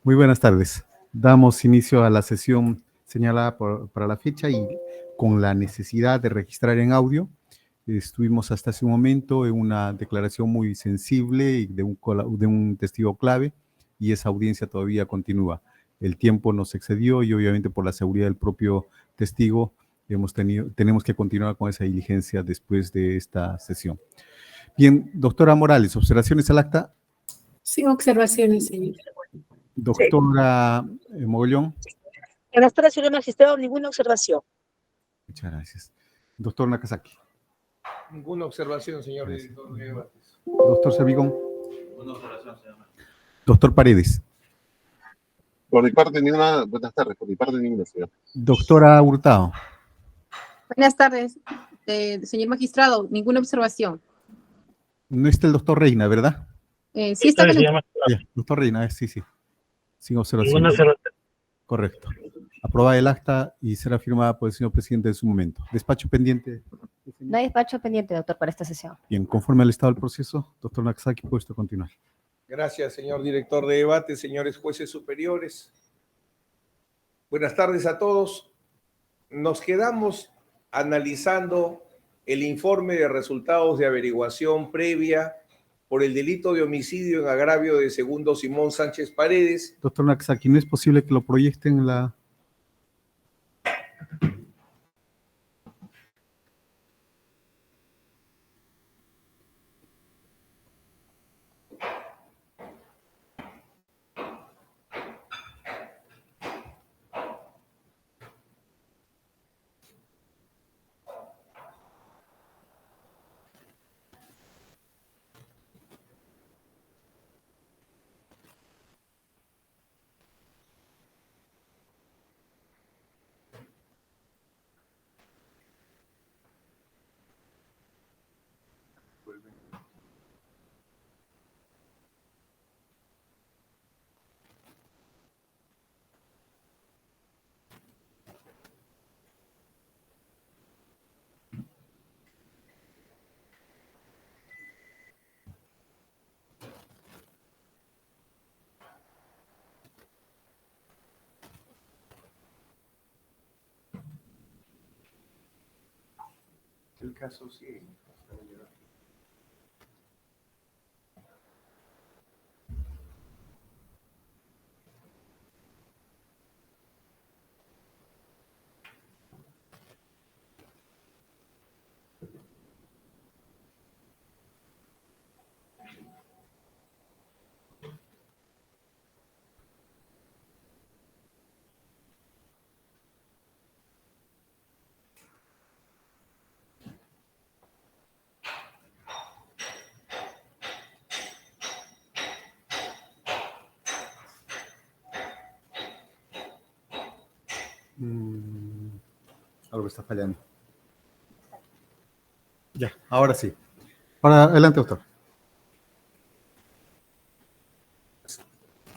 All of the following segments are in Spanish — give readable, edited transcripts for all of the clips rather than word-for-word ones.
Muy buenas tardes. Damos inicio a la sesión señalada para la fecha y con la necesidad de registrar en audio. Estuvimos hasta hace un momento en una declaración muy sensible y de un testigo clave, y esa audiencia todavía continúa. El tiempo nos excedió y obviamente por la seguridad del propio testigo tenemos que continuar con esa diligencia después de esta sesión. Bien, doctora Morales, ¿observaciones al acta? Sin observaciones, señor. Doctora Mogollón. En las tardes, señor magistrado, ninguna observación. Muchas gracias. Doctor Nakazaki. Ninguna observación, señor director de debates. Doctor Sabigón. Ninguna observación, señor. Doctor Paredes. Por mi parte, ninguna. Buenas tardes. Por mi parte, ninguna, señor. Doctora Hurtado. Buenas tardes, señor magistrado. Ninguna observación. No está el doctor Reina, ¿verdad? Sí está conectado. Doctor Reina, sí. Sin observación. Ninguna observación. Correcto. Aprobada el acta y será firmada por el señor presidente en su momento. Despacho pendiente. No hay despacho pendiente, doctor, para esta sesión. Bien, conforme al estado del proceso, doctor Nakazaki, puesto a continuar. Gracias, señor director de debate, señores jueces superiores. Buenas tardes a todos. Nos quedamos analizando el informe de resultados de averiguación previa por el delito de homicidio en agravio de segundo Simón Sánchez Paredes. Doctor Nakazaki, ¿no es posible que lo proyecten en la... El caso sí. Algo está fallando. Ya, ahora sí. Adelante, doctor.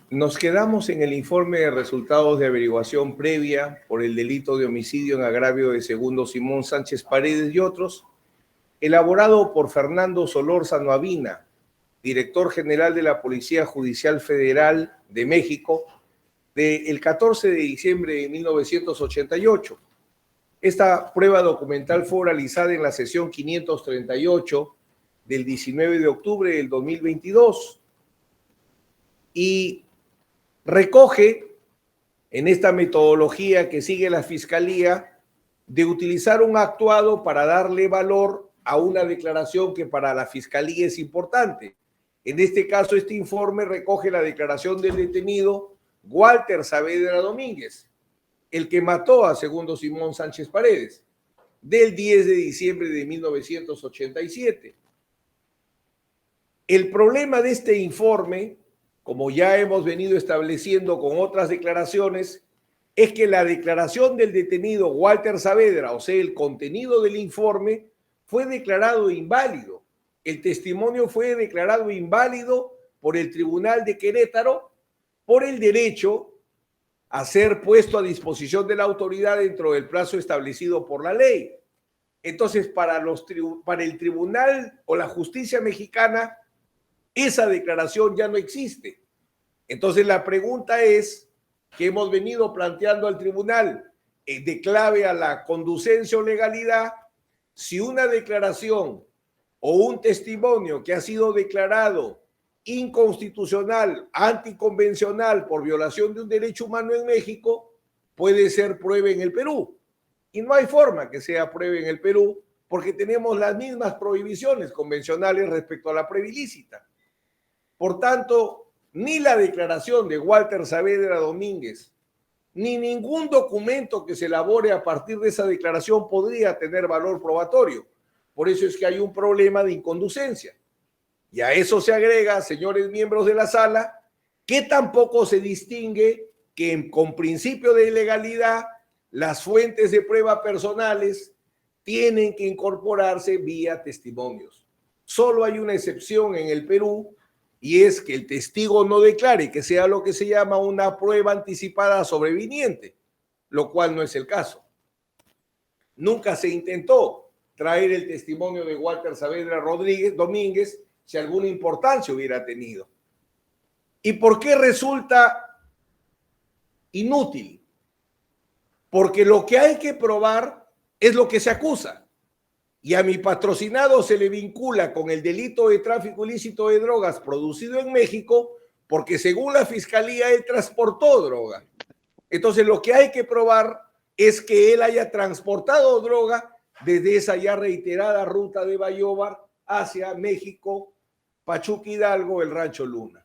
Nos quedamos en el informe de resultados de averiguación previa por el delito de homicidio en agravio de segundo Simón Sánchez Paredes y otros, elaborado por Fernando Solórzano Avina, director general de la Policía Judicial Federal de México, del 14 de diciembre de 1988. Esta prueba documental fue realizada en la sesión 538 del 19 de octubre del 2022 y recoge en esta metodología que sigue la Fiscalía de utilizar un actuado para darle valor a una declaración que para la Fiscalía es importante. En este caso, este informe recoge la declaración del detenido Walter Saavedra Domínguez, el que mató a segundo Simón Sánchez Paredes, del 10 de diciembre de 1987. El problema de este informe, como ya hemos venido estableciendo con otras declaraciones, es que la declaración del detenido Walter Saavedra, o sea, el contenido del informe, fue declarado inválido. El testimonio fue declarado inválido por el Tribunal de Querétaro por el derecho a ser puesto a disposición de la autoridad dentro del plazo establecido por la ley. Entonces, para el tribunal o la justicia mexicana, esa declaración ya no existe. Entonces la pregunta es que hemos venido planteando al tribunal de clave a la conducencia o legalidad, si una declaración o un testimonio que ha sido declarado inconstitucional, anticonvencional por violación de un derecho humano en México, puede ser prueba en el Perú. Y no hay forma que sea prueba en el Perú porque tenemos las mismas prohibiciones convencionales respecto a la prueba ilícita. Por tanto, ni la declaración de Walter Saavedra Domínguez, ni ningún documento que se elabore a partir de esa declaración podría tener valor probatorio. Por eso es que hay un problema de inconducencia. Y a eso se agrega, señores miembros de la sala, que tampoco se distingue que con principio de ilegalidad las fuentes de prueba personales tienen que incorporarse vía testimonios. Solo hay una excepción en el Perú y es que el testigo no declare que sea lo que se llama una prueba anticipada sobreviniente, lo cual no es el caso. Nunca se intentó traer el testimonio de Walter Saavedra Domínguez si alguna importancia hubiera tenido. ¿Y por qué resulta inútil? Porque lo que hay que probar es lo que se acusa. Y a mi patrocinado se le vincula con el delito de tráfico ilícito de drogas producido en México porque según la fiscalía él transportó droga. Entonces lo que hay que probar es que él haya transportado droga desde esa ya reiterada ruta de Bayóvar hacia México, Pachuca Hidalgo, el Rancho Luna.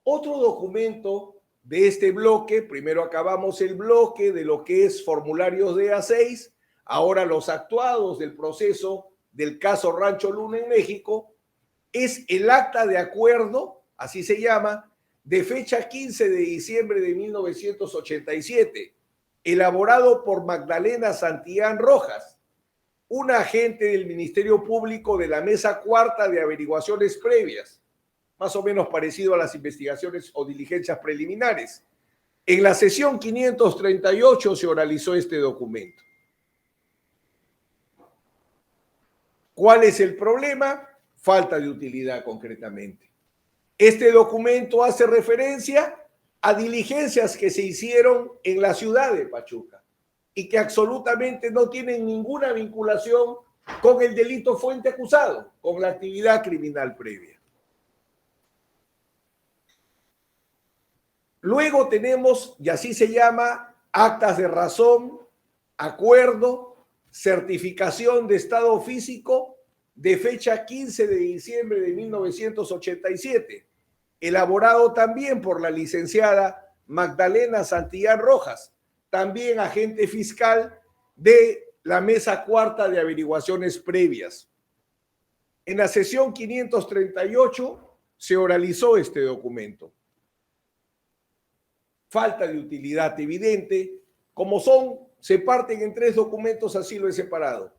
Otro documento de este bloque, primero acabamos el bloque de lo que es formularios de A6, ahora los actuados del proceso del caso Rancho Luna en México, es el acta de acuerdo, así se llama, de fecha 15 de diciembre de 1987, elaborado por Magdalena Santillán Rojas, una agente del Ministerio Público de la Mesa Cuarta de Averiguaciones Previas, más o menos parecido a las investigaciones o diligencias preliminares. En la sesión 538 se oralizó este documento. ¿Cuál es el problema? Falta de utilidad concretamente. Este documento hace referencia a diligencias que se hicieron en la ciudad de Pachuca y que absolutamente no tienen ninguna vinculación con el delito fuente acusado, con la actividad criminal previa. Luego tenemos, y así se llama, actas de razón, acuerdo, certificación de estado físico de fecha 15 de diciembre de 1987, elaborado también por la licenciada Magdalena Santillán Rojas, también agente fiscal de la Mesa Cuarta de Averiguaciones Previas. En la sesión 538 se oralizó este documento. Falta de utilidad evidente, como se parten en 3 documentos, así lo he separado.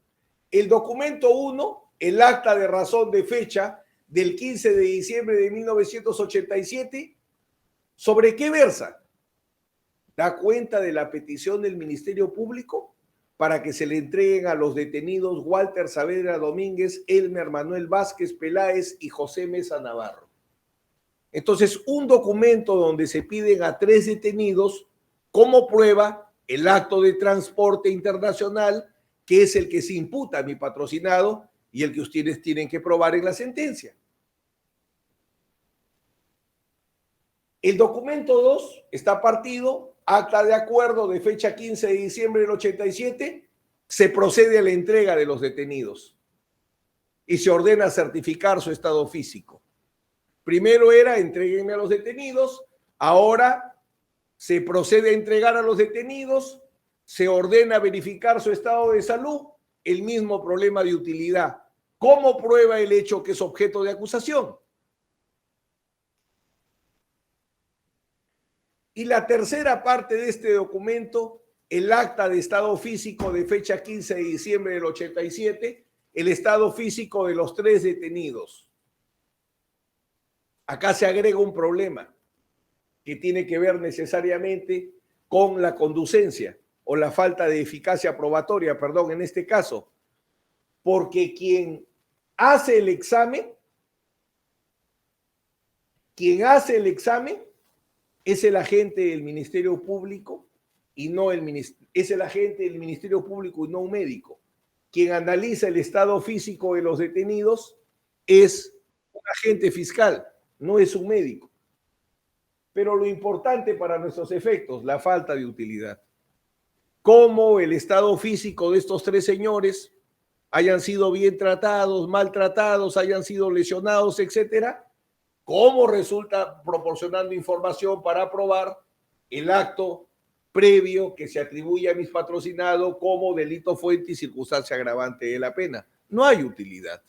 El documento 1, el acta de razón de fecha del 15 de diciembre de 1987, ¿sobre qué versa? Da cuenta de la petición del Ministerio Público para que se le entreguen a los detenidos Walter Saavedra Domínguez, Elmer Manuel Vázquez Peláez y José Mesa Navarro. Entonces, un documento donde se piden a 3 detenidos como prueba el acto de transporte internacional, que es el que se imputa a mi patrocinado y el que ustedes tienen que probar en la sentencia. El documento 2 está partido, acta de acuerdo de fecha 15 de diciembre del 87, se procede a la entrega de los detenidos y se ordena certificar su estado físico. Primero era entréguenme a los detenidos, ahora se procede a entregar a los detenidos, se ordena verificar su estado de salud, el mismo problema de utilidad. ¿Cómo prueba el hecho que es objeto de acusación? Y la tercera parte de este documento, el acta de estado físico de fecha 15 de diciembre del 87, el estado físico de los 3 detenidos. Acá se agrega un problema que tiene que ver necesariamente con la conducencia o la falta de eficacia probatoria, perdón, en este caso, porque quien hace el examen quien hace el examen es el agente del Ministerio Público y no es el agente del Ministerio Público y no un médico. Quien analiza el estado físico de los detenidos es un agente fiscal, no es un médico. Pero lo importante para nuestros efectos, la falta de utilidad. Cómo el estado físico de estos tres señores hayan sido bien tratados, maltratados, hayan sido lesionados, etcétera, cómo resulta proporcionando información para probar el acto previo que se atribuye a mis patrocinados como delito fuente y circunstancia agravante de la pena. No hay utilidad.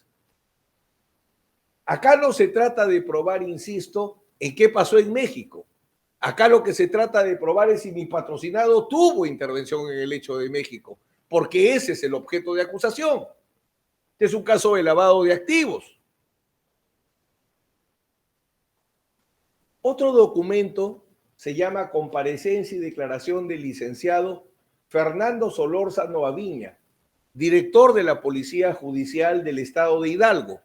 Acá no se trata de probar, insisto, en qué pasó en México. Acá lo que se trata de probar es si mi patrocinado tuvo intervención en el hecho de México, porque ese es el objeto de acusación. Este es un caso de lavado de activos. Otro documento se llama Comparecencia y Declaración del licenciado Fernando Solórzano Aviña, director de la Policía Judicial del Estado de Hidalgo,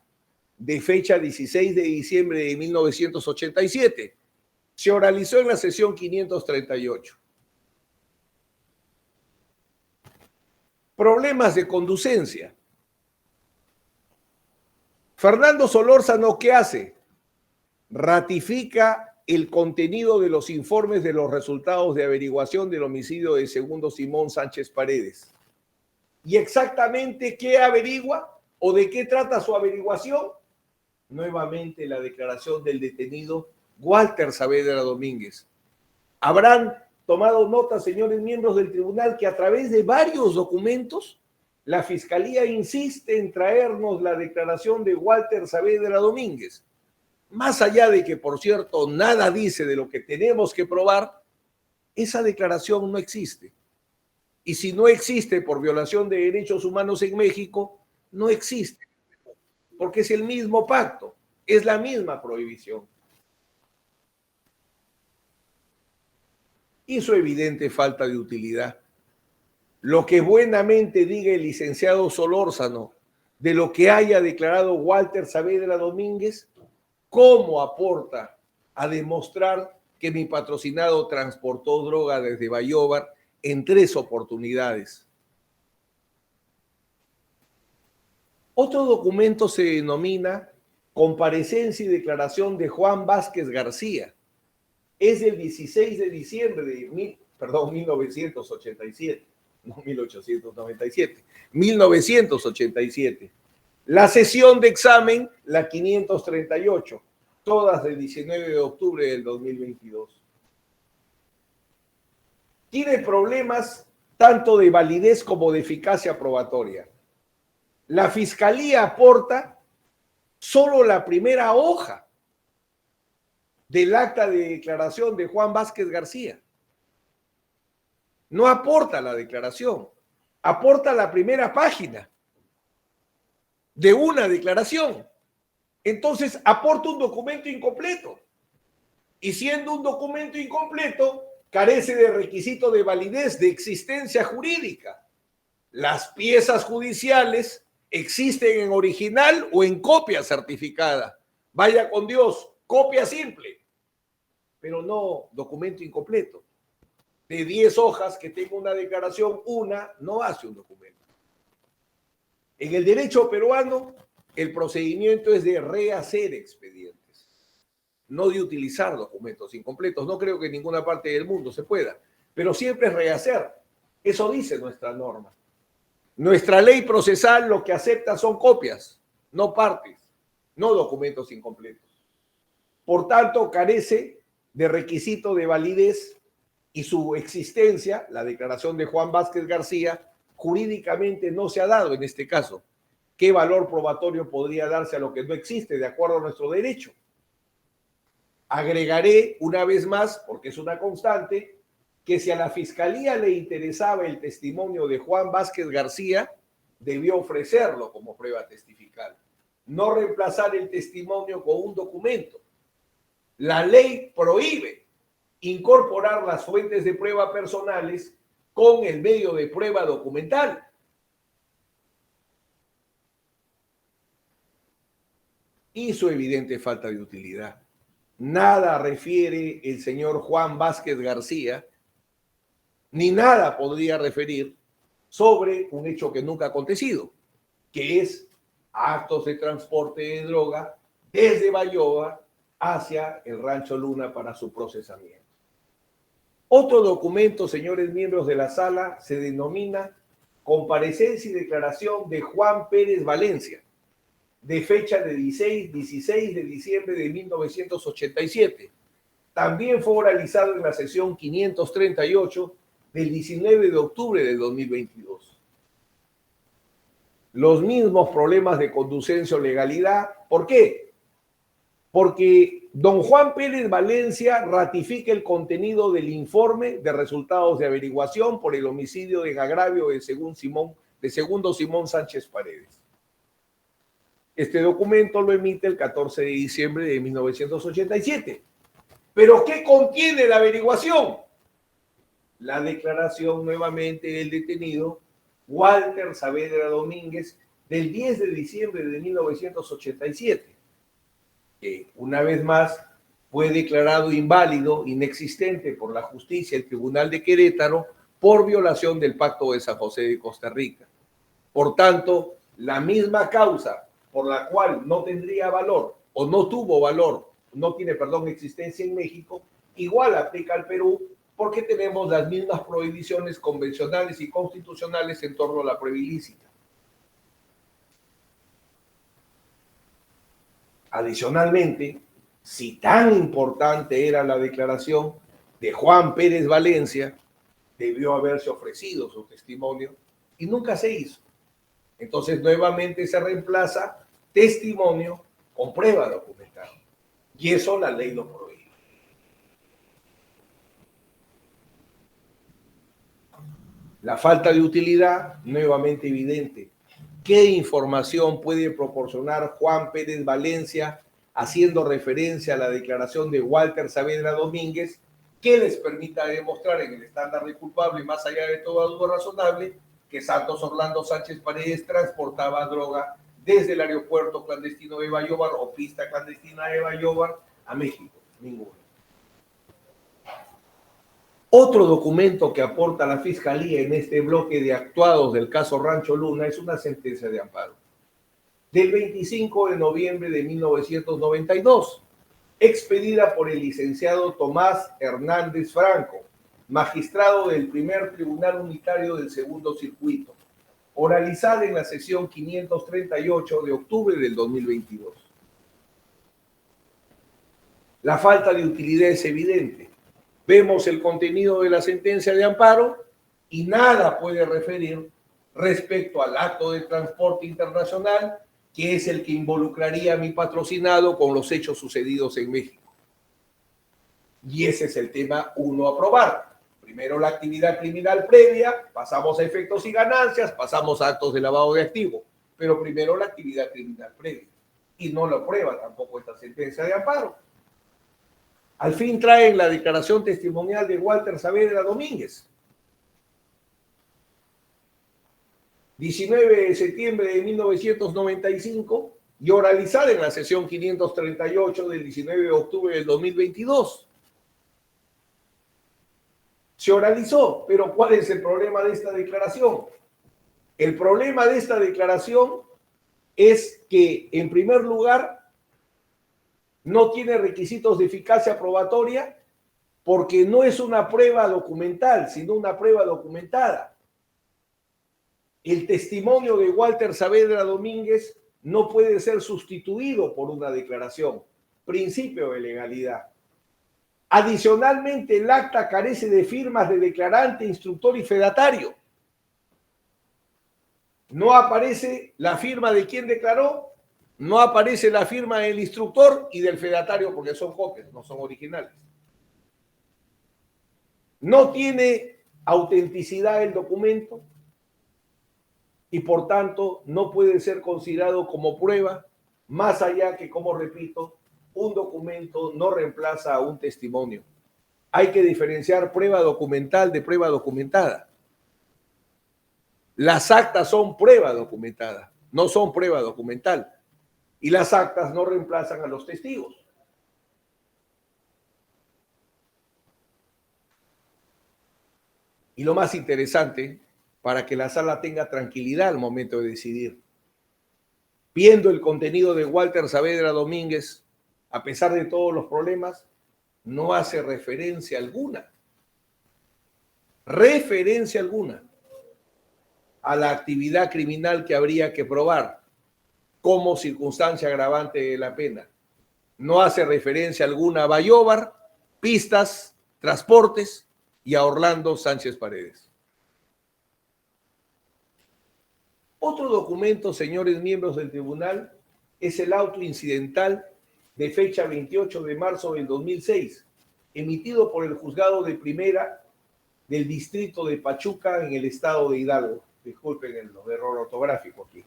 de fecha 16 de diciembre de 1987. Se oralizó en la sesión 538. Problemas de conducencia. Fernando Solórzano, ¿qué hace? Ratifica el contenido de los informes de los resultados de averiguación del homicidio de segundo Simón Sánchez Paredes. ¿Y exactamente qué averigua o de qué trata su averiguación? Nuevamente la declaración del detenido Walter Saavedra Domínguez. Habrán tomado nota, señores miembros del tribunal, que a través de varios documentos la Fiscalía insiste en traernos la declaración de Walter Saavedra Domínguez. Más allá de que, por cierto, nada dice de lo que tenemos que probar, esa declaración no existe. Y si no existe por violación de derechos humanos en México, no existe, porque es el mismo pacto, es la misma prohibición. Y su evidente falta de utilidad. Lo que buenamente diga el licenciado Solórzano de lo que haya declarado Walter Saavedra Domínguez, ¿cómo aporta a demostrar que mi patrocinado transportó droga desde Bayóvar en 3 oportunidades? Otro documento se denomina Comparecencia y Declaración de Juan Vázquez García. Es del 16 de diciembre de 1987, no 1897, 1987. La sesión de examen, la 538, todas del 19 de octubre del 2022. Tiene problemas tanto de validez como de eficacia probatoria. La Fiscalía aporta solo la primera hoja del acta de declaración de Juan Vázquez García. No aporta la declaración, aporta la primera página de una declaración. Entonces aporta un documento incompleto. Y siendo un documento incompleto, carece de requisito de validez, de existencia jurídica. Las piezas judiciales existen en original o en copia certificada. Vaya con Dios, copia simple, pero no documento incompleto. De 10 hojas que tenga una declaración, una no hace un documento. En el derecho peruano, el procedimiento es de rehacer expedientes, no de utilizar documentos incompletos. No creo que en ninguna parte del mundo se pueda, pero siempre es rehacer. Eso dice nuestra norma. Nuestra ley procesal lo que acepta son copias, no partes, no documentos incompletos. Por tanto, carece de requisito de validez y su existencia, la declaración de Juan Vázquez García, jurídicamente no se ha dado en este caso. ¿Qué valor probatorio podría darse a lo que no existe de acuerdo a nuestro derecho? Agregaré una vez más, porque es una constante, que si a la Fiscalía le interesaba el testimonio de Juan Vázquez García, debió ofrecerlo como prueba testifical, no reemplazar el testimonio con un documento. La ley prohíbe incorporar las fuentes de prueba personales con el medio de prueba documental. Y su evidente falta de utilidad. nada refiere el señor Juan Vázquez García, ni nada podría referir sobre un hecho que nunca ha acontecido, que es actos de transporte de droga desde Bayoa hacia el Rancho Luna para su procesamiento. Otro documento, señores miembros de la sala, se denomina Comparecencia y Declaración de Juan Pérez Valencia, de fecha de 16 de diciembre de 1987. También fue oralizado en la sesión 538 del 19 de octubre de 2022. Los mismos problemas de conducencia o legalidad. ¿Por qué? Porque don Juan Pérez Valencia ratifica el contenido del informe de resultados de averiguación por el homicidio en agravio de segundo Simón Sánchez Paredes. Este documento lo emite el 14 de diciembre de 1987. ¿Pero qué contiene la averiguación? La declaración nuevamente del detenido Walter Saavedra Domínguez del 10 de diciembre de 1987, que una vez más fue declarado inválido, inexistente por la justicia del Tribunal de Querétaro por violación del Pacto de San José de Costa Rica. Por tanto, la misma causa por la cual no tendría valor o no tuvo valor, no tiene, existencia en México, igual aplica al Perú porque tenemos las mismas prohibiciones convencionales y constitucionales en torno a la prueba ilícita. Adicionalmente, si tan importante era la declaración de Juan Pérez Valencia, debió haberse ofrecido su testimonio y nunca se hizo. Entonces, nuevamente se reemplaza testimonio con prueba documental. Y eso la ley lo prohíbe. La falta de utilidad, nuevamente evidente. ¿Qué información puede proporcionar Juan Pérez Valencia haciendo referencia a la declaración de Walter Saavedra Domínguez que les permita demostrar en el estándar de culpable, más allá de toda duda razonable, que Santos Orlando Sánchez Paredes transportaba droga desde el aeropuerto clandestino de Bayobar o pista clandestina de Bayobar a México? Ninguno. Otro documento que aporta la Fiscalía en este bloque de actuados del caso Rancho Luna es una sentencia de amparo del 25 de noviembre de 1992, expedida por el licenciado Tomás Hernández Franco, magistrado del primer Tribunal Unitario del Segundo Circuito, oralizada en la sesión 538 de octubre del 2022. La falta de utilidad es evidente. Vemos el contenido de la sentencia de amparo y nada puede referir respecto al acto de transporte internacional, que es el que involucraría a mi patrocinado con los hechos sucedidos en México. Y ese es el tema 1 a probar. Primero la actividad criminal previa, pasamos a efectos y ganancias, pasamos a actos de lavado de activos, pero primero la actividad criminal previa. Y no lo prueba tampoco esta sentencia de amparo. Al fin traen la declaración testimonial de Walter Saavedra Domínguez. 19 de septiembre de 1995 y oralizada en la sesión 538 del 19 de octubre del 2022. Se oralizó, pero ¿cuál es el problema de esta declaración? El problema de esta declaración es que, en primer lugar, no tiene requisitos de eficacia probatoria porque no es una prueba documental, sino una prueba documentada. El testimonio de Walter Saavedra Domínguez no puede ser sustituido por una declaración. Principio de legalidad. Adicionalmente, el acta carece de firmas de declarante, instructor y fedatario. No aparece la firma de quien declaró, no aparece la firma del instructor y del fedatario porque son copias, no son originales. No tiene autenticidad el documento y por tanto no puede ser considerado como prueba, más allá que, como repito, un documento no reemplaza a un testimonio. Hay que diferenciar prueba documental de prueba documentada. Las actas son prueba documentada, no son prueba documental. Y las actas no reemplazan a los testigos. Y lo más interesante, para que la sala tenga tranquilidad al momento de decidir. Viendo el contenido de Walter Saavedra Domínguez, a pesar de todos los problemas, no hace referencia alguna a la actividad criminal que habría que probar como circunstancia agravante de la pena. No hace referencia alguna a Bayóvar, pistas, transportes y a Orlando Sánchez Paredes. Otro documento, señores miembros del tribunal, es el auto incidental de fecha 28 de marzo del 2006, emitido por el juzgado de primera del distrito de Pachuca en el estado de Hidalgo. Disculpen el error ortográfico aquí.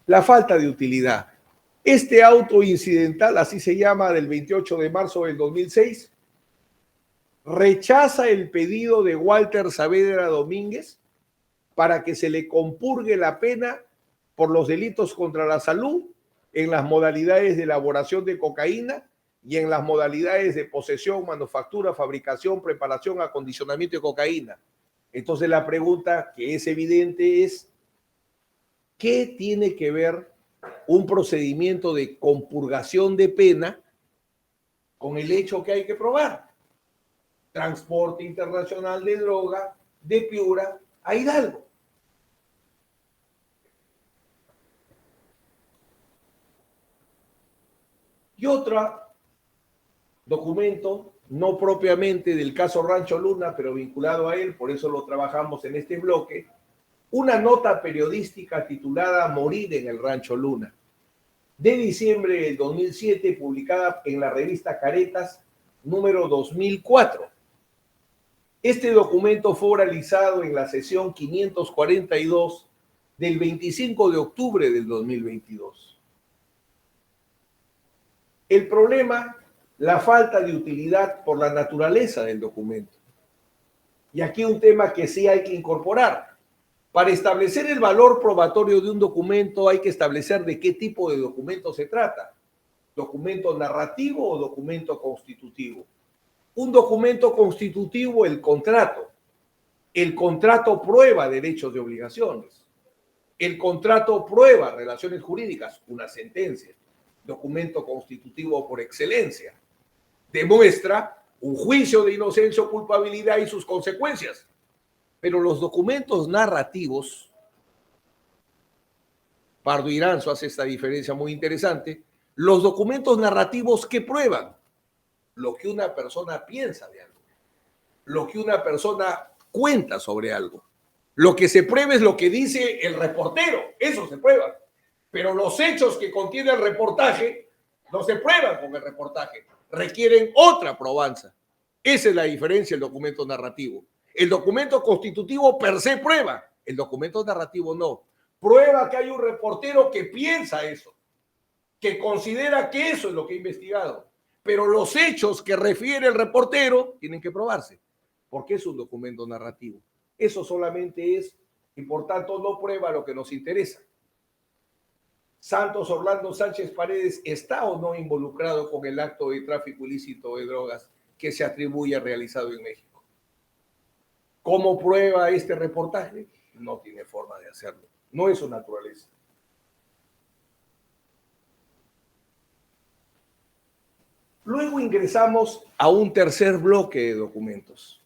La falta de utilidad. Este auto incidental, así se llama, del 28 de marzo del 2006, rechaza el pedido de Walter Saavedra Domínguez para que se le compurgue la pena por los delitos contra la salud en las modalidades de elaboración de cocaína y en las modalidades de posesión, manufactura, fabricación, preparación, acondicionamiento de cocaína. Entonces la pregunta que es evidente es, ¿qué tiene que ver un procedimiento de compurgación de pena con el hecho que hay que probar? Transporte internacional de droga de Piura a Hidalgo. Y otro documento, no propiamente del caso Rancho Luna, pero vinculado a él, por eso lo trabajamos en este bloque, una nota periodística titulada Morir en el Rancho Luna, de diciembre del 2007, publicada en la revista Caretas, número 2004. Este documento fue oralizado en la sesión 542 del 25 de octubre del 2022. El problema, la falta de utilidad por la naturaleza del documento. Y aquí un tema que sí hay que incorporar. Para establecer el valor probatorio de un documento hay que establecer de qué tipo de documento se trata. ¿Documento narrativo o documento constitutivo? Un documento constitutivo, el contrato. El contrato prueba derechos y obligaciones. El contrato prueba relaciones jurídicas, una sentencia. Documento constitutivo por excelencia. Demuestra un juicio de inocencia o culpabilidad y sus consecuencias. Pero los documentos narrativos, Pardo Iranzo hace esta diferencia muy interesante, los documentos narrativos que prueban lo que una persona piensa de algo, lo que una persona cuenta sobre algo. Lo que se prueba es lo que dice el reportero, eso se prueba. Pero los hechos que contiene el reportaje no se prueban con el reportaje, requieren otra probanza. Esa es la diferencia del documento narrativo. El documento constitutivo per se prueba, el documento narrativo no. Prueba que hay un reportero que piensa eso, que considera que eso es lo que ha investigado. Pero los hechos que refiere el reportero tienen que probarse, porque es un documento narrativo. Eso solamente es, y por tanto no prueba lo que nos interesa. Santos Orlando Sánchez Paredes está o no involucrado con el acto de tráfico ilícito de drogas que se atribuye realizado en México. ¿Cómo prueba este reportaje? No tiene forma de hacerlo. No es su naturaleza. Luego ingresamos a un tercer bloque de documentos.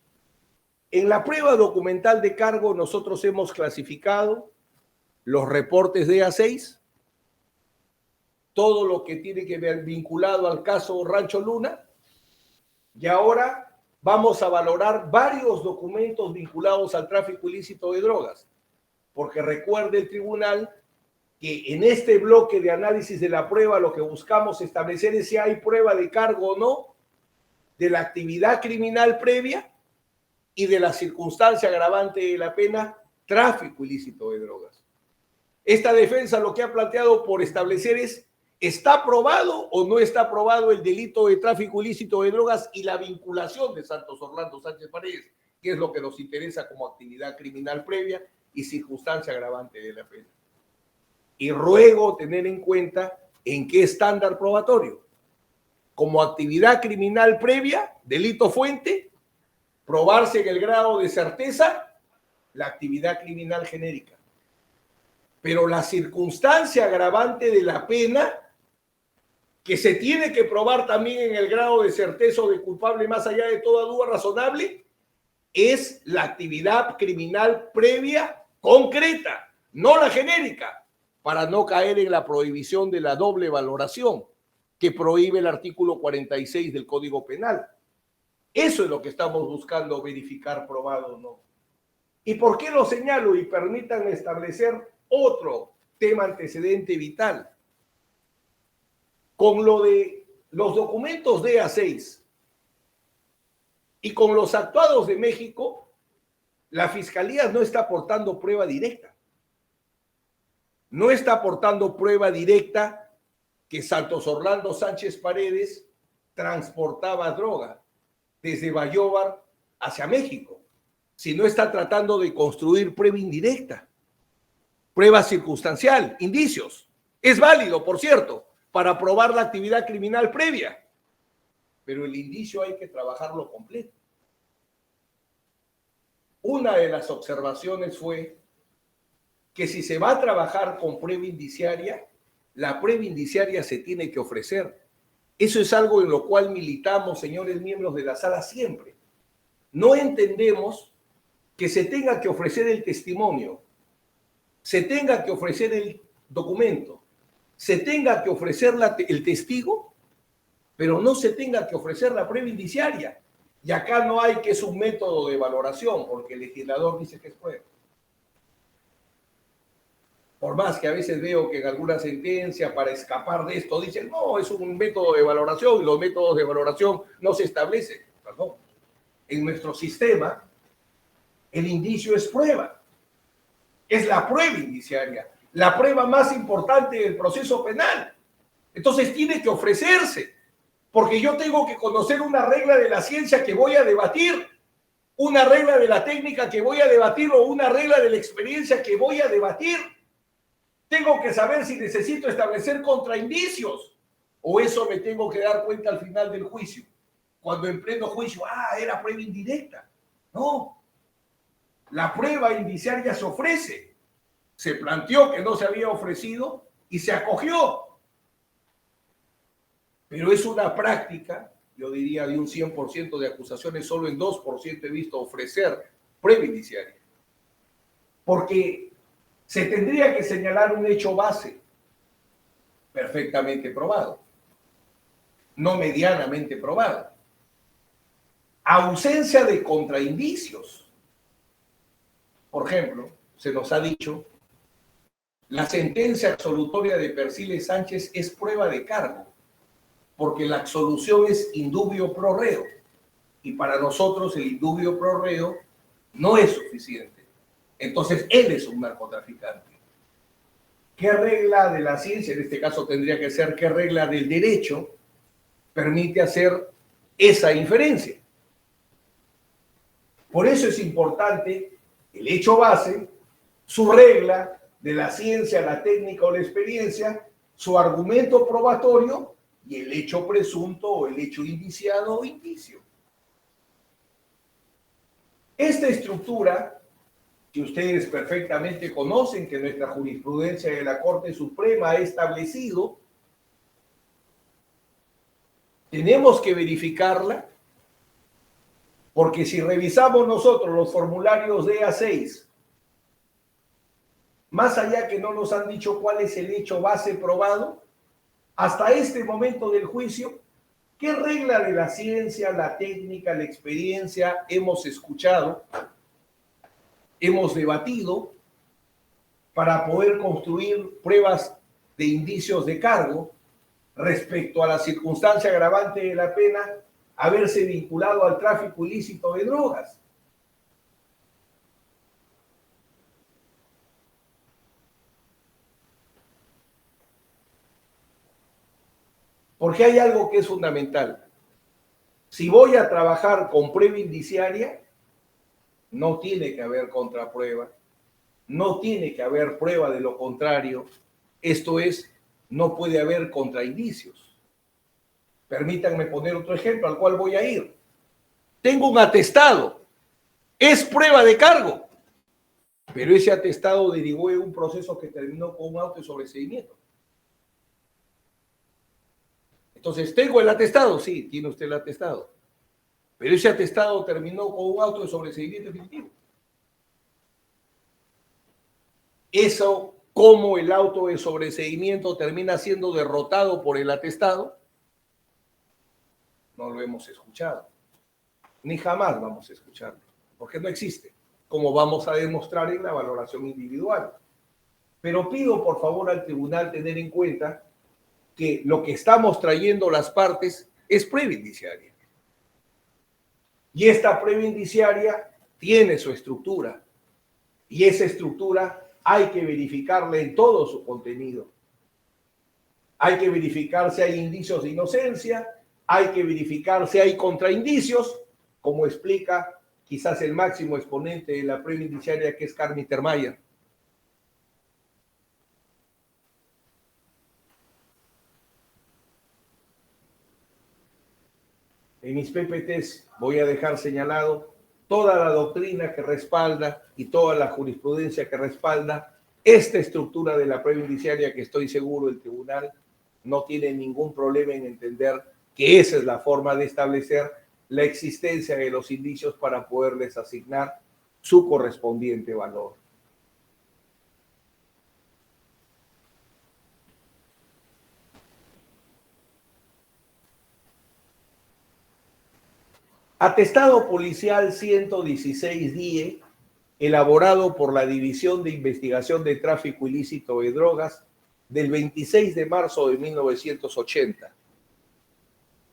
En la prueba documental de cargo nosotros hemos clasificado los reportes de A6, todo lo que tiene que ver vinculado al caso Rancho Luna, y ahora vamos a valorar varios documentos vinculados al tráfico ilícito de drogas, porque recuerde el tribunal que en este bloque de análisis de la prueba lo que buscamos establecer es si hay prueba de cargo o no de la actividad criminal previa y de la circunstancia agravante de la pena tráfico ilícito de drogas. Esta defensa lo que ha planteado por establecer es, ¿está probado o no está probado el delito de tráfico ilícito de drogas y la vinculación de Santos Orlando Sánchez Paredes, que es lo que nos interesa como actividad criminal previa y circunstancia agravante de la pena? Y ruego tener en cuenta en qué estándar probatorio. Como actividad criminal previa, delito fuente, probarse en el grado de certeza la actividad criminal genérica. Pero la circunstancia agravante de la pena, que se tiene que probar también en el grado de certeza o de culpable más allá de toda duda razonable, es la actividad criminal previa concreta, no la genérica, para no caer en la prohibición de la doble valoración que prohíbe el artículo 46 del Código Penal. Eso es lo que estamos buscando verificar, probado o no. ¿Y por qué lo señalo? Y permítanme establecer otro tema antecedente vital. Con lo de los documentos DA6 y con los actuados de México, la Fiscalía no está aportando prueba directa. No está aportando prueba directa que Santos Orlando Sánchez Paredes transportaba droga desde Bayóvar hacia México, sino está tratando de construir prueba indirecta, prueba circunstancial, indicios. Es válido, por cierto, para probar la actividad criminal previa, pero el indicio hay que trabajarlo completo. Una de las observaciones fue que si se va a trabajar con prueba indiciaria, la prueba indiciaria se tiene que ofrecer. Eso es algo en lo cual militamos, señores miembros de la sala, siempre. No entendemos que se tenga que ofrecer el testimonio, se tenga que ofrecer el documento, se tenga que ofrecer el testigo, pero no se tenga que ofrecer la prueba indiciaria. Y acá no hay que es un método de valoración, porque el legislador dice que es prueba. Por más que a veces veo que en alguna sentencia para escapar de esto dicen, no, es un método de valoración y los métodos de valoración no se establecen. Perdón. En nuestro sistema, el indicio es prueba. Es la prueba indiciaria, la prueba más importante del proceso penal. Entonces tiene que ofrecerse, porque yo tengo que conocer una regla de la ciencia que voy a debatir, una regla de la técnica que voy a debatir o una regla de la experiencia que voy a debatir. Tengo que saber si necesito establecer contraindicios o eso me tengo que dar cuenta al final del juicio. Cuando en pleno juicio, era prueba indirecta. No, la prueba indiciaria se ofrece. Se planteó que no se había ofrecido y se acogió. Pero es una práctica, yo diría de un 100% de acusaciones, solo en 2% he visto ofrecer prueba indiciaria. Porque se tendría que señalar un hecho base perfectamente probado, no medianamente probado. Ausencia de contraindicios. Por ejemplo, se nos ha dicho, la sentencia absolutoria de Persiles Sánchez es prueba de cargo, porque la absolución es indubio pro reo, y para nosotros el indubio pro reo no es suficiente. Entonces, él es un narcotraficante. ¿Qué regla de la ciencia, en este caso tendría que ser qué regla del derecho, permite hacer esa inferencia? Por eso es importante el hecho base, su regla de la ciencia, la técnica o la experiencia, su argumento probatorio y el hecho presunto o el hecho indiciado o indicio. Esta estructura que ustedes perfectamente conocen, que nuestra jurisprudencia de la Corte Suprema ha establecido, tenemos que verificarla, porque si revisamos nosotros los formularios de A6, más allá que no nos han dicho cuál es el hecho base probado, hasta este momento del juicio, ¿qué regla de la ciencia, la técnica, la experiencia hemos escuchado, hemos debatido para poder construir pruebas de indicios de cargo respecto a la circunstancia agravante de la pena haberse vinculado al tráfico ilícito de drogas? Porque hay algo que es fundamental. Si voy a trabajar con prueba indiciaria, no tiene que haber contraprueba, no tiene que haber prueba de lo contrario, esto es, no puede haber contraindicios. Permítanme poner otro ejemplo al cual voy a ir. Tengo un atestado Es prueba de cargo. Pero ese atestado derivó en un proceso que terminó con un auto de sobreseimiento. Entonces, ¿tengo el atestado? Sí, tiene usted el atestado. Pero ese atestado terminó con un auto de sobreseimiento definitivo. Eso, cómo el auto de sobreseimiento termina siendo derrotado por el atestado, no lo hemos escuchado. Ni jamás vamos a escucharlo, porque no existe, como vamos a demostrar en la valoración individual. Pero pido por favor al tribunal tener en cuenta que lo que estamos trayendo las partes es prueba indiciaria. Y esta prueba indiciaria tiene su estructura. Y esa estructura hay que verificarla en todo su contenido. Hay que verificar si hay indicios de inocencia, hay que verificar si hay contraindicios, como explica quizás el máximo exponente de la prueba indiciaria, que es Carmen Termaya. En mis PPTs voy a dejar señalado toda la doctrina que respalda y toda la jurisprudencia que respalda esta estructura de la prueba indiciaria, que estoy seguro el tribunal no tiene ningún problema en entender que esa es la forma de establecer la existencia de los indicios para poderles asignar su correspondiente valor. Atestado policial 116-DIE, elaborado por la División de Investigación de Tráfico Ilícito de Drogas del 26 de marzo de 1980.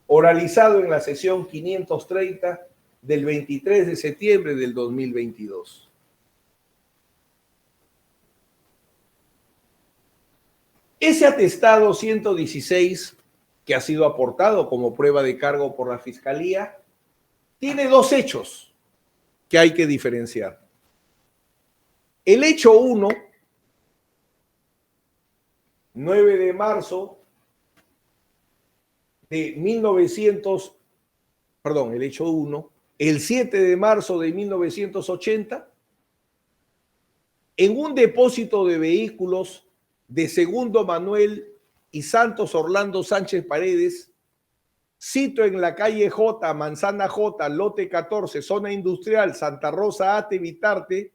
Oralizado en la sesión 530 del 23 de septiembre del 2022. Ese atestado 116, que ha sido aportado como prueba de cargo por la Fiscalía, tiene dos hechos que hay que diferenciar. El hecho 1, 9 de marzo de 1900, perdón, el hecho 1, el 7 de marzo de 1980, en un depósito de vehículos de Segundo Manuel y Santos Orlando Sánchez Paredes, sito en la calle J, Manzana J, lote 14, zona industrial, Santa Rosa, Ate, Vitarte,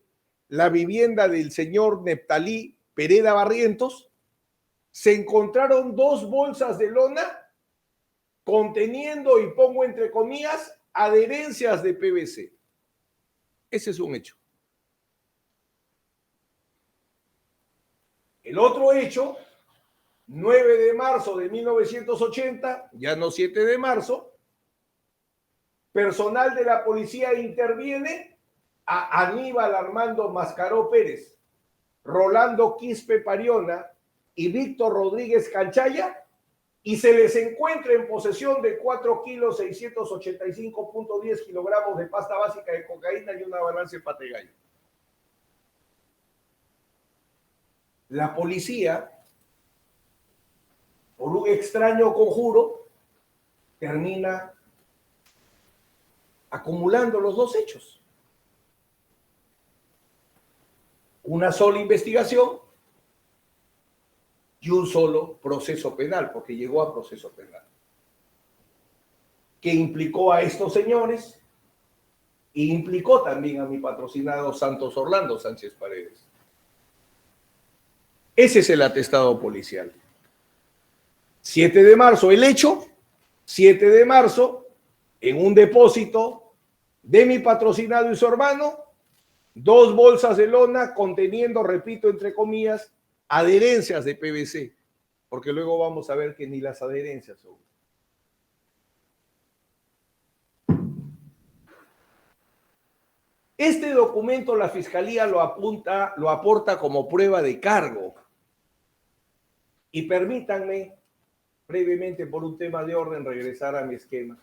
la vivienda del señor Neptalí Pereda Barrientos, se encontraron 2 bolsas de lona conteniendo, y pongo entre comillas, adherencias de PVC. Ese es un hecho. El otro hecho, 9 de marzo de 1980, ya no 7 de marzo, personal de la policía interviene a Aníbal Armando Mascaró Pérez, Rolando Quispe Pariona y Víctor Rodríguez Canchaya, y se les encuentra en posesión de 4 kilos 685.10 kilogramos de pasta básica de cocaína y una balanza de pata de gallo. La policía, por un extraño conjuro, termina acumulando los dos hechos. Una sola investigación y un solo proceso penal, porque llegó a proceso penal, que implicó a estos señores e implicó también a mi patrocinado Santos Orlando Sánchez Paredes. Ese es el atestado policial. 7 de marzo, el hecho, 7 de marzo, en un depósito de mi patrocinado y su hermano, 2 bolsas de lona conteniendo, repito, entre comillas, adherencias de PVC, porque luego vamos a ver que ni las adherencias son. Este documento la Fiscalía lo aporta como prueba de cargo. Y permítanme brevemente, por un tema de orden, regresar a mi esquema.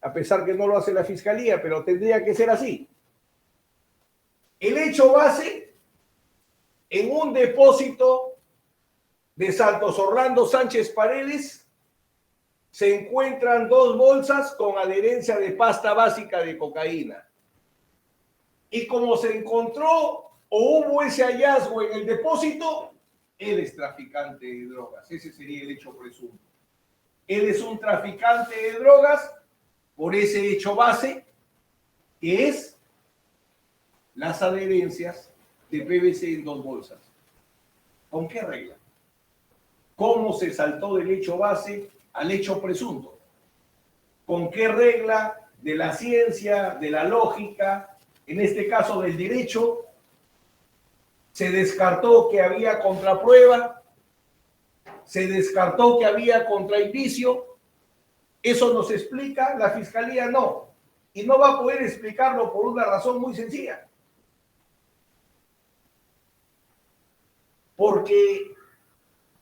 A pesar que no lo hace la Fiscalía, pero tendría que ser así. El hecho base, en un depósito de Santos Orlando Sánchez Paredes, se encuentran 2 bolsas con adherencia de pasta básica de cocaína. y como se encontró o hubo ese hallazgo en el depósito, él es traficante de drogas. Ese sería el hecho presunto. Él es un traficante de drogas por ese hecho base, que es las adherencias de PVC en 2 bolsas. ¿Con qué regla? ¿Cómo se saltó del hecho base al hecho presunto? ¿Con qué regla de la ciencia, de la lógica, en este caso del derecho, se descartó que había contraprueba? ¿Se descartó que había contraindicio? ¿Eso nos explica? La Fiscalía no. Y no va a poder explicarlo por una razón muy sencilla. Porque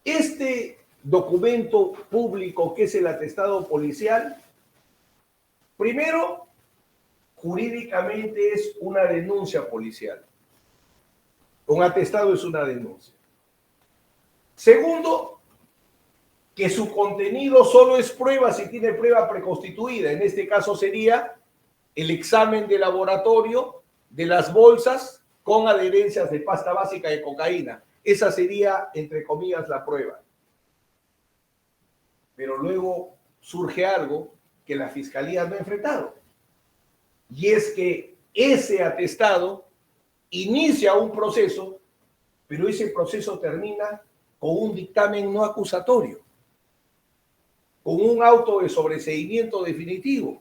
este documento público que es el atestado policial, primero, jurídicamente es una denuncia policial. Un atestado es una denuncia. Segundo, que su contenido solo es prueba si tiene prueba preconstituida. En este caso sería el examen de laboratorio de las bolsas con adherencias de pasta básica de cocaína. Esa sería, entre comillas, la prueba. Pero luego surge algo que la Fiscalía no ha enfrentado. Y es que ese atestado inicia un proceso, pero ese proceso termina con un dictamen no acusatorio, con un auto de sobreseimiento definitivo,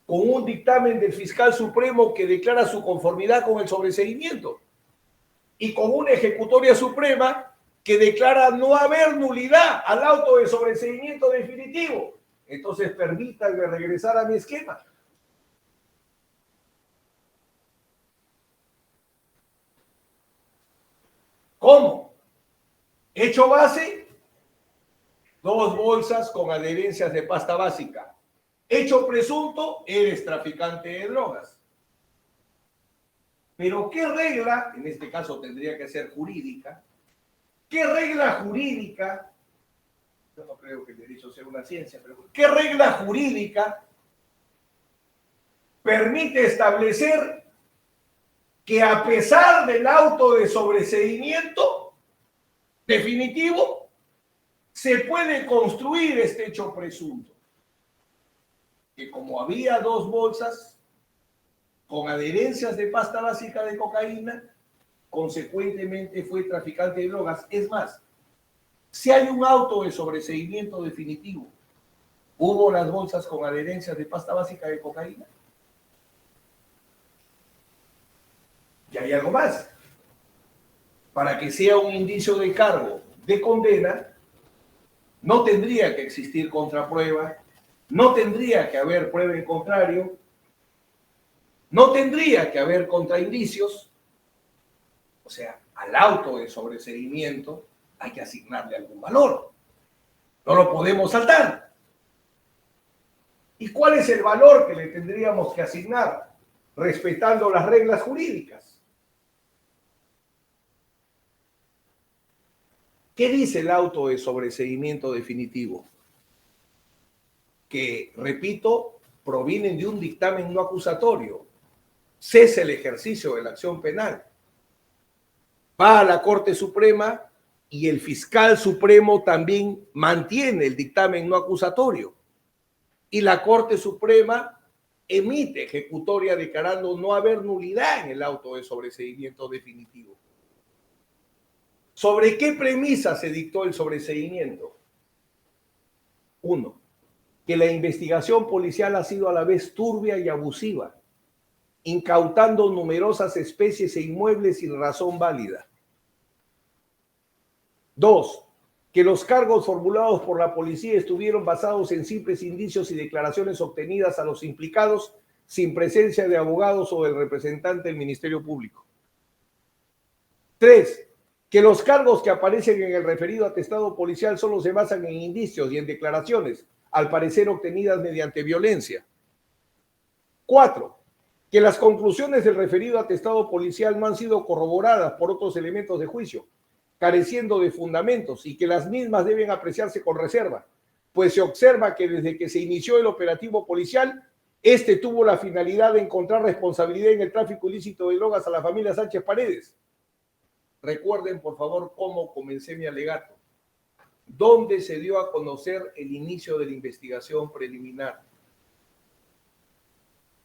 con un dictamen del fiscal supremo que declara su conformidad con el sobreseimiento y con una ejecutoria suprema que declara no haber nulidad al auto de sobreseimiento definitivo. Entonces, permítanme regresar a mi esquema. ¿Cómo? Hecho base, 2 bolsas con adherencias de pasta básica. Hecho presunto, eres traficante de drogas. Pero ¿qué regla, en este caso tendría que ser jurídica, qué regla jurídica, yo no creo que el derecho sea una ciencia, pero qué regla jurídica permite establecer que a pesar del auto de sobreseimiento definitivo, se puede construir este hecho presunto? Que como había 2 bolsas con adherencias de pasta básica de cocaína, consecuentemente fue traficante de drogas. Es más, si hay un auto de sobreseimiento definitivo, ¿hubo las bolsas con adherencias de pasta básica de cocaína? Y hay algo más. Para que sea un indicio de cargo de condena, no tendría que existir contraprueba, no tendría que haber prueba en contrario, no tendría que haber contraindicios. O sea, al auto de sobreseimiento hay que asignarle algún valor. No lo podemos saltar. ¿Y cuál es el valor que le tendríamos que asignar? Respetando las reglas jurídicas. ¿Qué dice el auto de sobreseimiento definitivo? Que, repito, provienen de un dictamen no acusatorio. Cesa el ejercicio de la acción penal. Va a la Corte Suprema y el fiscal supremo también mantiene el dictamen no acusatorio. Y la Corte Suprema emite ejecutoria declarando no haber nulidad en el auto de sobreseimiento definitivo. ¿Sobre qué premisa se dictó el sobreseimiento? 1. Que la investigación policial ha sido a la vez turbia y abusiva, incautando numerosas especies e inmuebles sin razón válida. 2. Que los cargos formulados por la policía estuvieron basados en simples indicios y declaraciones obtenidas a los implicados sin presencia de abogados o del representante del Ministerio Público. 3. Que los cargos que aparecen en el referido atestado policial solo se basan en indicios y en declaraciones, al parecer obtenidas mediante violencia. 4. Que las conclusiones del referido atestado policial no han sido corroboradas por otros elementos de juicio, careciendo de fundamentos, y que las mismas deben apreciarse con reserva, pues se observa que desde que se inició el operativo policial Este tuvo la finalidad de encontrar responsabilidad en el tráfico ilícito de drogas a la familia Sánchez Paredes. Recuerden, por favor, cómo comencé mi alegato. ¿Dónde se dio a conocer el inicio de la investigación preliminar?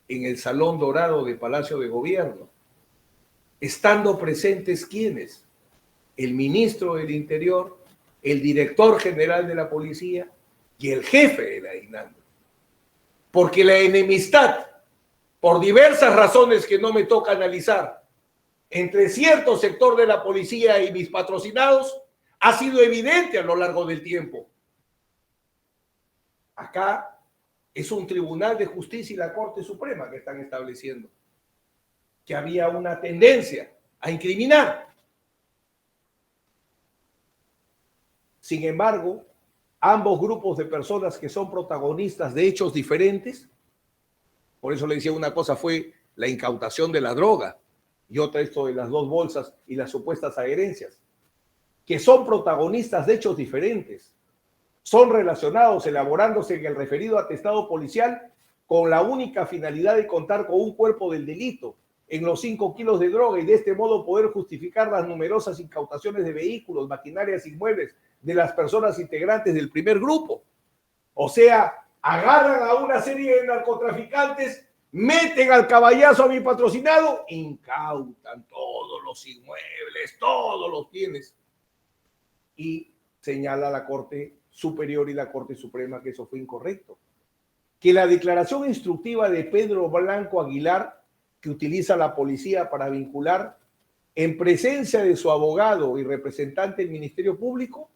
En el Salón Dorado de Palacio de Gobierno. Estando presentes, ¿quiénes? El ministro del Interior, el director general de la policía y el jefe de la DINANDO. Porque la enemistad, por diversas razones que no me toca analizar, entre cierto sector de la policía y mis patrocinados, ha sido evidente a lo largo del tiempo. Acá es un Tribunal de Justicia y la Corte Suprema que están estableciendo que había una tendencia a incriminar. Sin embargo, ambos grupos de personas que son protagonistas de hechos diferentes, por eso le decía, una cosa fue la incautación de la droga y otra esto de las 2 bolsas y las supuestas adherencias, que son protagonistas de hechos diferentes, son relacionados elaborándose en el referido atestado policial con la única finalidad de contar con un cuerpo del delito en los 5 kilos de droga y de este modo poder justificar las numerosas incautaciones de vehículos, maquinarias, inmuebles de las personas integrantes del primer grupo. O sea, agarran a una serie de narcotraficantes, meten al caballazo a mi patrocinado, incautan todos los inmuebles, todos los bienes. Y señala la Corte Superior y la Corte Suprema que eso fue incorrecto. Que la declaración instructiva de Pedro Blanco Aguilar, que utiliza la policía para vincular, en presencia de su abogado y representante del Ministerio Público,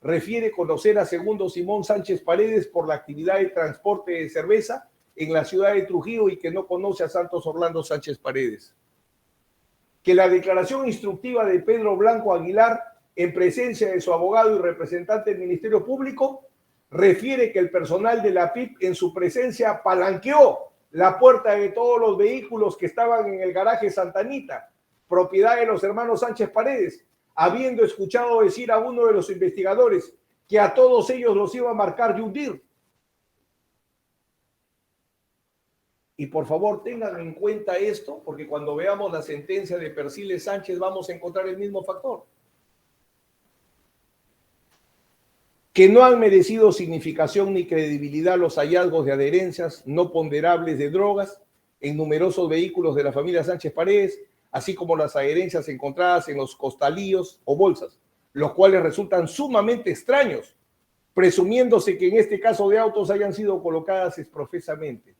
refiere conocer a Segundo Simón Sánchez Paredes por la actividad de transporte de cerveza en la ciudad de Trujillo y que no conoce a Santos Orlando Sánchez Paredes. Que la declaración instructiva de Pedro Blanco Aguilar, en presencia de su abogado y representante del Ministerio Público, refiere que el personal de la PIP en su presencia palanqueó la puerta de todos los vehículos que estaban en el garaje Santa Anita, propiedad de los hermanos Sánchez Paredes, habiendo escuchado decir a uno de los investigadores que a todos ellos los iba a marcar y hundir. Y por favor tengan en cuenta esto, porque cuando veamos la sentencia de Persiles Sánchez vamos a encontrar el mismo factor. Que no han merecido significación ni credibilidad los hallazgos de adherencias no ponderables de drogas en numerosos vehículos de la familia Sánchez Paredes, así como las adherencias encontradas en los costalillos o bolsas, los cuales resultan sumamente extraños, presumiéndose que en este caso de autos hayan sido colocadas exprofesamente.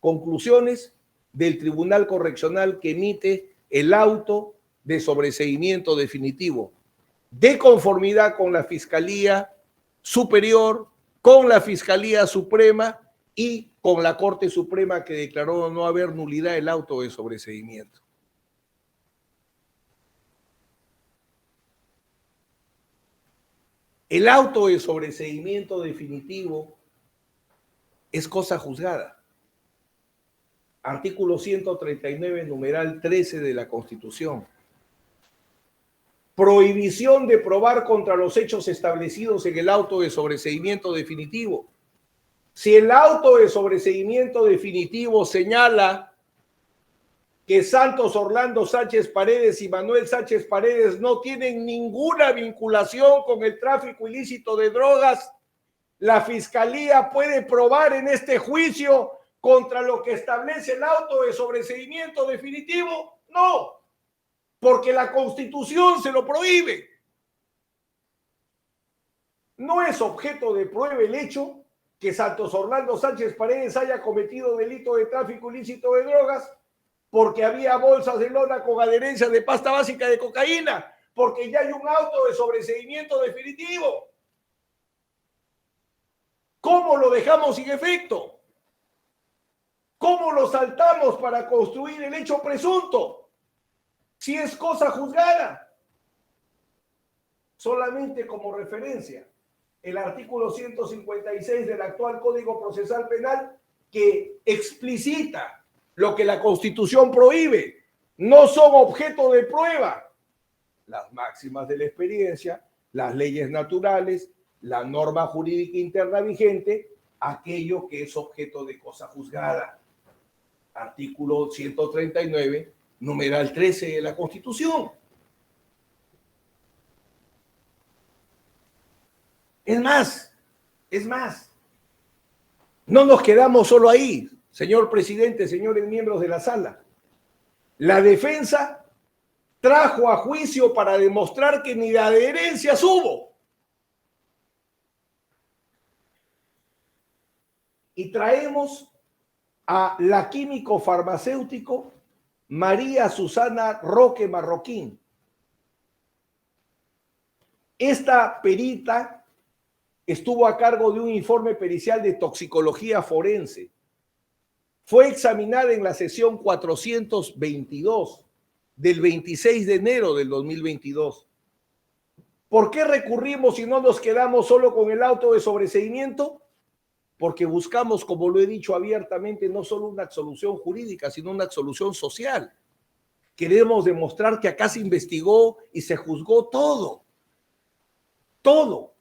Conclusiones del Tribunal Correccional que emite el auto de sobreseimiento definitivo, de conformidad con la Fiscalía Superior, con la Fiscalía Suprema y con la Corte Suprema que declaró no haber nulidad del auto de sobreseimiento. El auto de sobreseimiento definitivo es cosa juzgada. Artículo 139, numeral 13 de la Constitución. Prohibición de probar contra los hechos establecidos en el auto de sobreseimiento definitivo. Si el auto de sobreseimiento definitivo señala que Santos Orlando Sánchez Paredes y Manuel Sánchez Paredes no tienen ninguna vinculación con el tráfico ilícito de drogas, la Fiscalía puede probar en este juicio contra lo que establece el auto de sobreseimiento definitivo. No, porque la Constitución se lo prohíbe. No es objeto de prueba el hecho que Santos Orlando Sánchez Paredes haya cometido delito de tráfico ilícito de drogas porque había bolsas de lona con adherencias de pasta básica de cocaína, porque ya hay un auto de sobreseimiento definitivo. ¿Cómo lo dejamos sin efecto? ¿Cómo lo saltamos para construir el hecho presunto? Si es cosa juzgada. Solamente como referencia, el artículo 156 del actual Código Procesal Penal que explicita lo que la Constitución prohíbe, no son objeto de prueba las máximas de la experiencia, las leyes naturales, la norma jurídica interna vigente, aquello que es objeto de cosa juzgada. Artículo 139, numeral 13 de la Constitución. Es más, no nos quedamos solo ahí, señor presidente, señores miembros de la sala. La defensa trajo a juicio para demostrar que ni de adherencias hubo. Y traemos a la químico farmacéutico María Susana Roque Marroquín. Esta perita estuvo a cargo de un informe pericial de toxicología forense. Fue examinada en la sesión 422 del 26 de enero del 2022. ¿Por qué recurrimos y no nos quedamos solo con el auto de sobreseimiento? Porque buscamos, como lo he dicho abiertamente, no solo una absolución jurídica, sino una absolución social. Queremos demostrar que acá se investigó y se juzgó todo. Todo.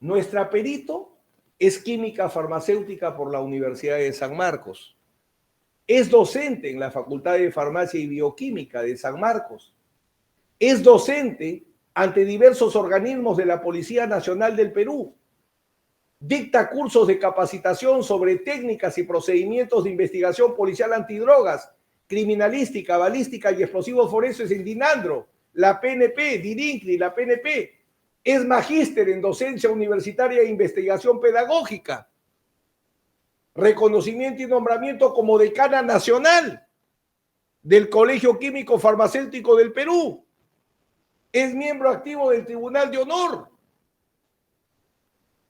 Nuestra perito es química farmacéutica por la Universidad de San Marcos. Es docente en la Facultad de Farmacia y Bioquímica de San Marcos. Es docente ante diversos organismos de la Policía Nacional del Perú. Dicta cursos de capacitación sobre técnicas y procedimientos de investigación policial antidrogas, criminalística, balística y explosivos forenses en DINANDRO, la PNP, DIRINCRI, la PNP. Es magíster en docencia universitaria e investigación pedagógica. Reconocimiento y nombramiento como decana nacional del Colegio Químico Farmacéutico del Perú. Es miembro activo del Tribunal de Honor.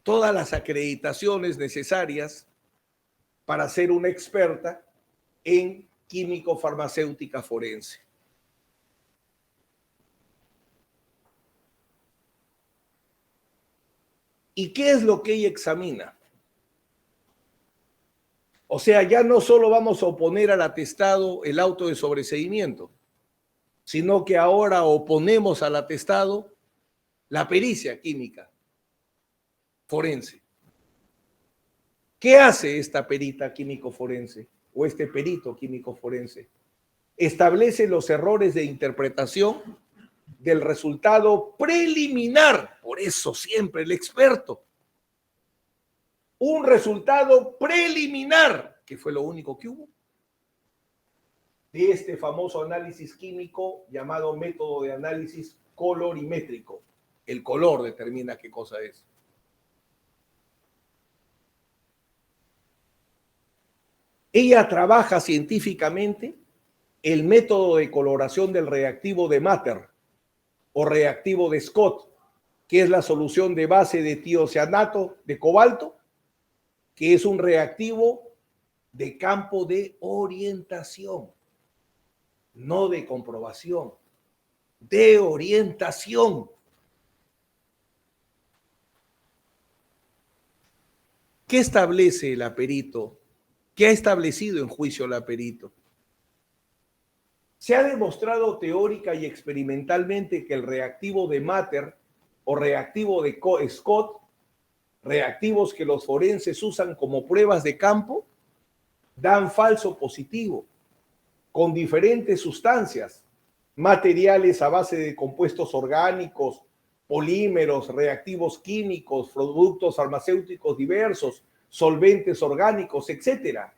Todas las acreditaciones necesarias para ser una experta en químico-farmacéutica forense. ¿Y qué es lo que ella examina? O sea, ya no solo vamos a oponer al atestado el auto de sobreseimiento, sino que ahora oponemos al atestado la pericia química forense. ¿Qué hace esta perita químico forense o este perito químico forense? Establece los errores de interpretación del resultado preliminar, por eso siempre el experto. Un resultado preliminar, que fue lo único que hubo, de este famoso análisis químico llamado método de análisis colorimétrico. El color determina qué cosa es. Ella trabaja científicamente el método de coloración del reactivo de Matter o reactivo de Scott, que es la solución de base de tiocianato de cobalto, que es un reactivo de campo de orientación, no de comprobación, de orientación. ¿Qué establece la perito? ¿Qué ha establecido en juicio la perito? Se ha demostrado teórica y experimentalmente que el reactivo de Matter o reactivo de Scott, reactivos que los forenses usan como pruebas de campo, dan falso positivo con diferentes sustancias, materiales a base de compuestos orgánicos, polímeros, reactivos químicos, productos farmacéuticos diversos, solventes orgánicos, etcétera,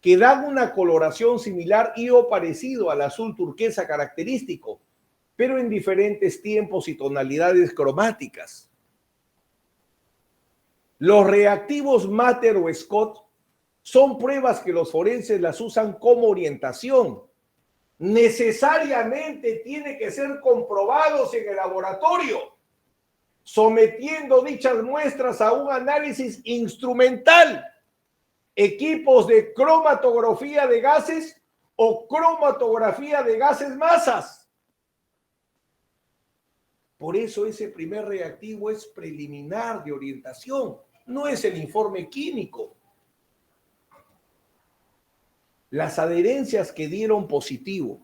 que dan una coloración similar y o parecido al azul turquesa característico, pero en diferentes tiempos y tonalidades cromáticas. Los reactivos Matter o Scott son pruebas que los forenses las usan como orientación. Necesariamente tiene que ser comprobados en el laboratorio, sometiendo dichas muestras a un análisis instrumental, equipos de cromatografía de gases o cromatografía de gases masas. Por eso ese primer reactivo es preliminar de orientación, no es el informe químico. Las adherencias que dieron positivo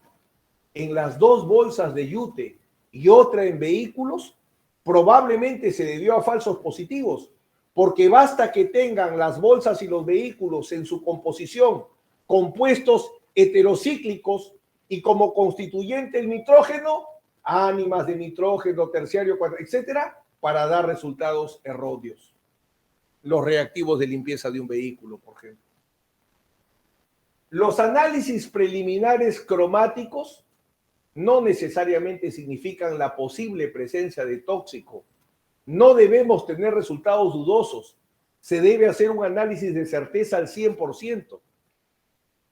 en las dos bolsas de yute y otra en vehículos probablemente se debió a falsos positivos, porque basta que tengan las bolsas y los vehículos en su composición compuestos heterocíclicos y como constituyente el nitrógeno, ánimas de nitrógeno, terciario, etcétera, para dar resultados erróneos. Los reactivos de limpieza de un vehículo, por ejemplo. Los análisis preliminares cromáticos no necesariamente significan la posible presencia de tóxico. No debemos tener resultados dudosos. Se debe hacer un análisis de certeza al 100%.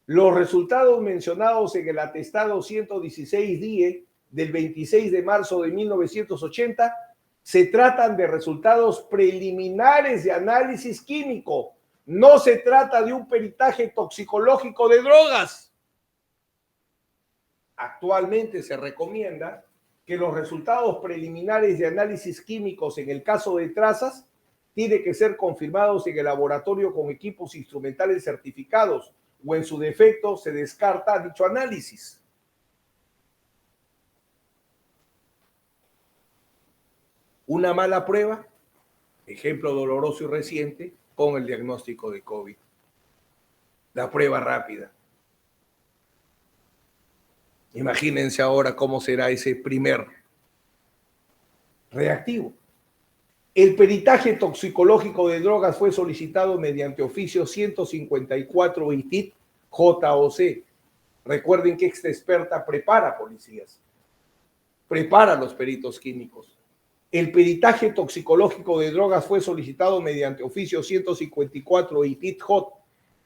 Los resultados mencionados en el atestado 116-DIE del 26 de marzo de 1980 se tratan de resultados preliminares de análisis químico. No se trata de un peritaje toxicológico de drogas. Actualmente se recomienda que los resultados preliminares de análisis químicos en el caso de trazas tienen que ser confirmados en el laboratorio con equipos instrumentales certificados o en su defecto se descarta dicho análisis. Una mala prueba, ejemplo doloroso y reciente, con el diagnóstico de COVID. La prueba rápida. Imagínense ahora cómo será ese primer reactivo. El peritaje toxicológico de drogas fue solicitado mediante oficio 154 ITIT JOC. Recuerden que esta experta prepara policías, prepara los peritos químicos. El peritaje toxicológico de drogas fue solicitado mediante oficio 154 ITIT JOT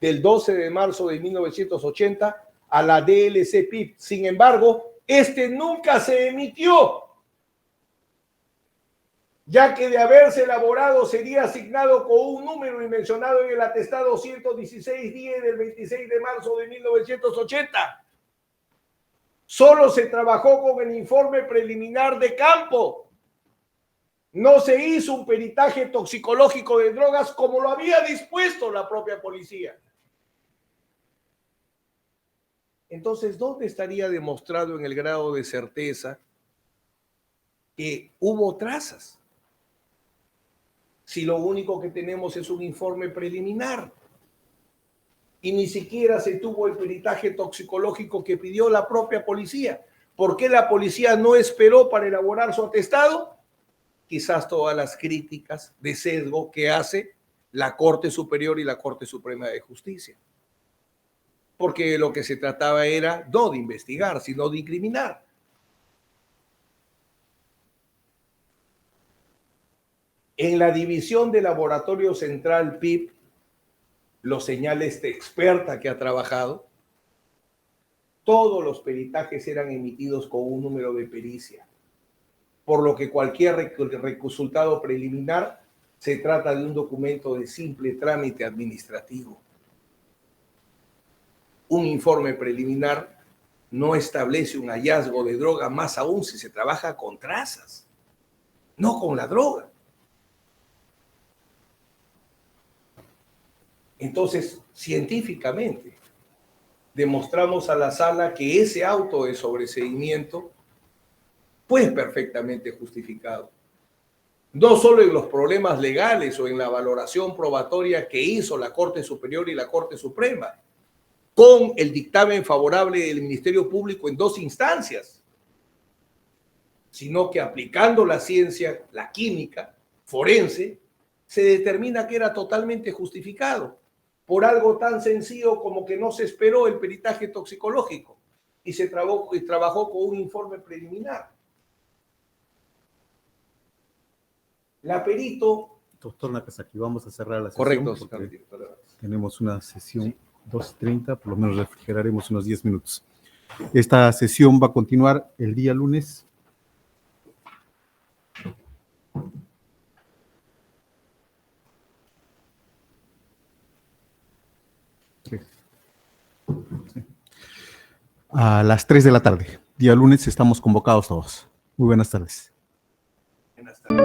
del 12 de marzo de 1980 a la DLC-PIP. Sin embargo, este nunca se emitió, ya que de haberse elaborado sería asignado con un número y mencionado en el atestado 116-10 del 26 de marzo de 1980. Solo se trabajó con el informe preliminar de campo. No se hizo un peritaje toxicológico de drogas como lo había dispuesto la propia policía. Entonces, ¿dónde estaría demostrado en el grado de certeza que hubo trazas? Si lo único que tenemos es un informe preliminar y ni siquiera se tuvo el peritaje toxicológico que pidió la propia policía. ¿Por qué la policía no esperó para elaborar su atestado? Quizás todas las críticas de sesgo que hace la Corte Superior y la Corte Suprema de Justicia. Porque lo que se trataba era no de investigar, sino de incriminar. En la división de Laboratorio Central PIP, lo señala esta experta que ha trabajado, todos los peritajes eran emitidos con un número de pericia, por lo que cualquier resultado preliminar se trata de un documento de simple trámite administrativo. Un informe preliminar no establece un hallazgo de droga, más aún si se trabaja con trazas, no con la droga. Entonces, científicamente, demostramos a la sala que ese auto de sobreseimiento fue perfectamente justificado. No solo en los problemas legales o en la valoración probatoria que hizo la Corte Superior y la Corte Suprema, con el dictamen favorable del Ministerio Público en 2 instancias, sino que aplicando la ciencia, la química, forense, se determina que era totalmente justificado por algo tan sencillo como que no se esperó el peritaje toxicológico y se trabajó con un informe preliminar. La perito... Doctor Nakazaki, vamos a cerrar la sesión. Correcto. Tenemos una sesión 2:30, por lo menos refrigeraremos unos 10 minutos. Esta sesión va a continuar el día lunes. A las 3 de la tarde. Día lunes estamos convocados todos. Muy buenas tardes. Buenas tardes.